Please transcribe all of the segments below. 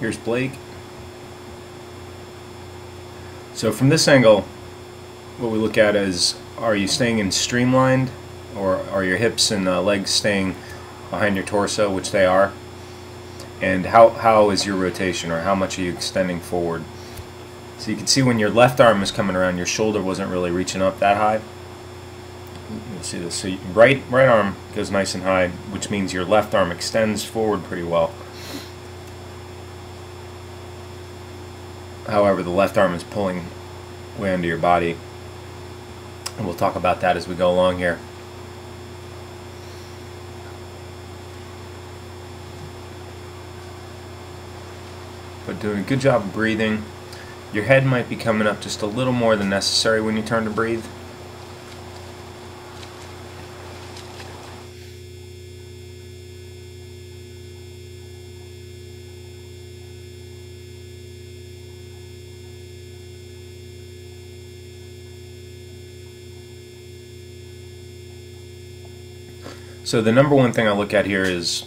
Here's Blake. So from this angle, what we look at is, are you staying in streamlined, or are your hips and legs staying behind your torso, which they are, and how is your rotation, or how much are you extending forward. So you can see when your left arm is coming around, your shoulder wasn't really reaching up that high. You'll see this. So right arm goes nice and high, which means your left arm extends forward pretty well. However, the left arm is pulling way under your body, and we'll talk about that as we go along here. But doing a good job of breathing. Your head might be coming up just a little more than necessary when you turn to breathe. So the number one thing I look at here is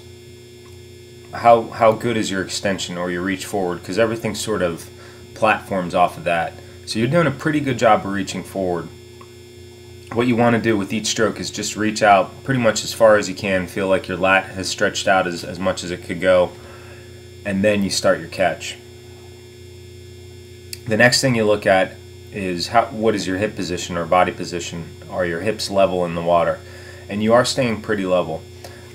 how good is your extension or your reach forward, because everything sort of platforms off of that. So you're doing a pretty good job of reaching forward. What you want to do with each stroke is just reach out pretty much as far as you can, feel like your lat has stretched out as much as it could go, and then you start your catch. The next thing you look at is what is your hip position or body position. Are your hips level in the water? And you are staying pretty level.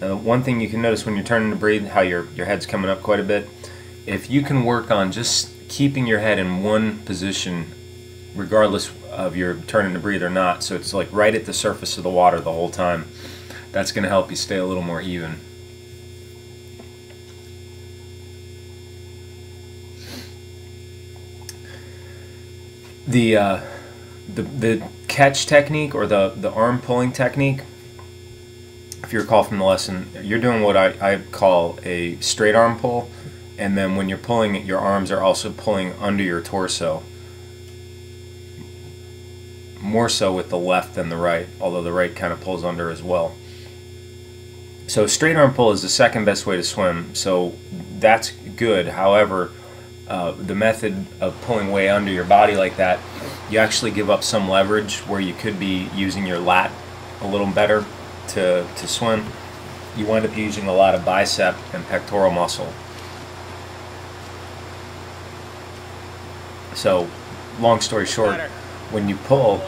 Now, one thing you can notice when you're turning to breathe, how your head's coming up quite a bit. If you can work on just keeping your head in one position regardless of your turning to breathe or not, so it's like right at the surface of the water the whole time, that's going to help you stay a little more even. The catch technique, or the arm pulling technique, if you recall from the lesson, you're doing what I call a straight arm pull, and then when you're pulling it, your arms are also pulling under your torso. More so with the left than the right, although the right kind of pulls under as well. So straight arm pull is the second best way to swim, so that's good. However, the method of pulling way under your body like that, you actually give up some leverage where you could be using your lat a little better to swim. You wind up using a lot of bicep and pectoral muscle. So long story short, when you pull,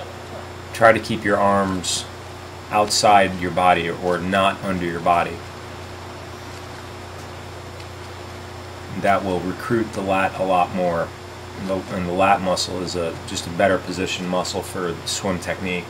try to keep your arms outside your body or not under your body. That will recruit the lat a lot more, and the lat muscle is just a better positioned muscle for the swim technique.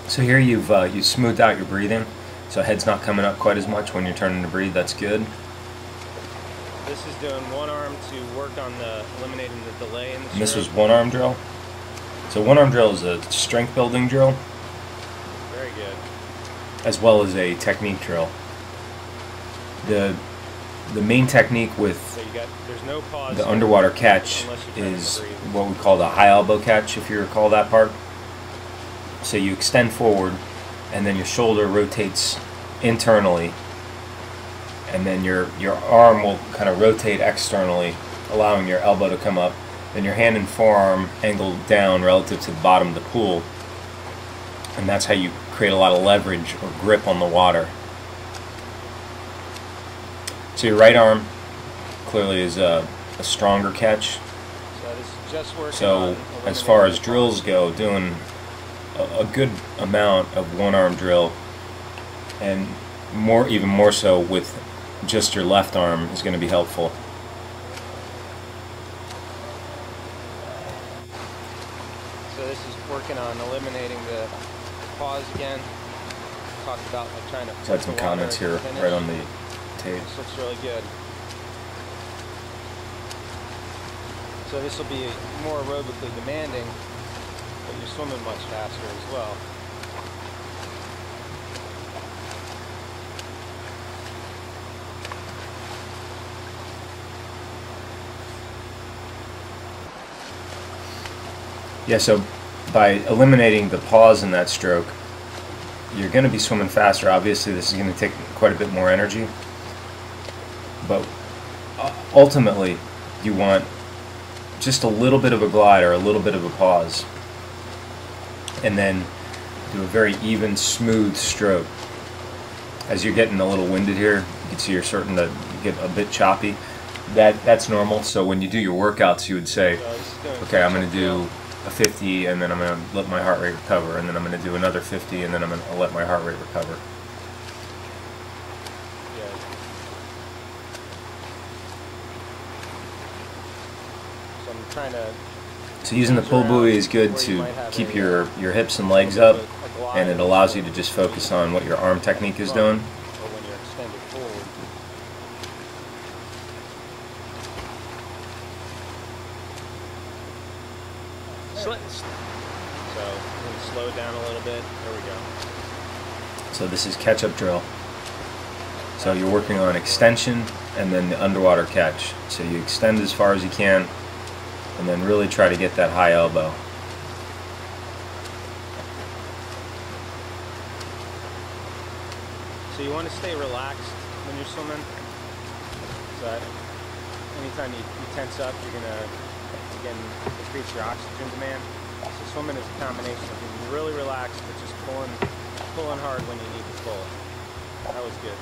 So here you've smoothed out your breathing, so head's not coming up quite as much when you're turning to breathe. That's good. This is doing one arm to work on eliminating the delay in the stroke. And this was one arm drill. So one arm drill is a strength building drill. Very good. As well as a technique drill. The main technique with there's no pause the underwater catch is what we call the high elbow catch, if you recall that part. So you extend forward, and then your shoulder rotates internally, and then your arm will kind of rotate externally, allowing your elbow to come up. Then your hand and forearm angle down relative to the bottom of the pool, and that's how you create a lot of leverage or grip on the water. So your right arm clearly is a stronger catch. So this is just working So as far as drills go, doing a good amount of one arm drill, and even more so with just your left arm, is going to be helpful. So this is working on eliminating the pause again. Talked about like trying to So I had some comments here right on the tape. This looks really good. So this will be more aerobically demanding, but you're swimming much faster as well. Yeah, so by eliminating the pause in that stroke, you're going to be swimming faster. Obviously, this is going to take quite a bit more energy, but ultimately, you want just a little bit of a glide or a little bit of a pause, and then do a very even, smooth stroke. As you're getting a little winded here, you can see you're starting to get a bit choppy. That's normal. So when you do your workouts, you would say, okay, I'm going to do a 50, and then I'm going to let my heart rate recover, and then I'm going to do another 50, and then I'm going to let my heart rate recover. So I'm trying to. So using the pull buoy is good to keep your hips and legs up, and it allows you to just focus on what your arm technique is doing. Or when you're extended forward. So I'm going to slow down a little bit. There we go. So this is catch-up drill. So you're working on extension and then the underwater catch. So you extend as far as you can, and then really try to get that high elbow. So you want to stay relaxed when you're swimming. So anytime you tense up, you're going to, again, increase your oxygen demand. So swimming is a combination of being really relaxed, but just pulling hard when you need to pull. That was good.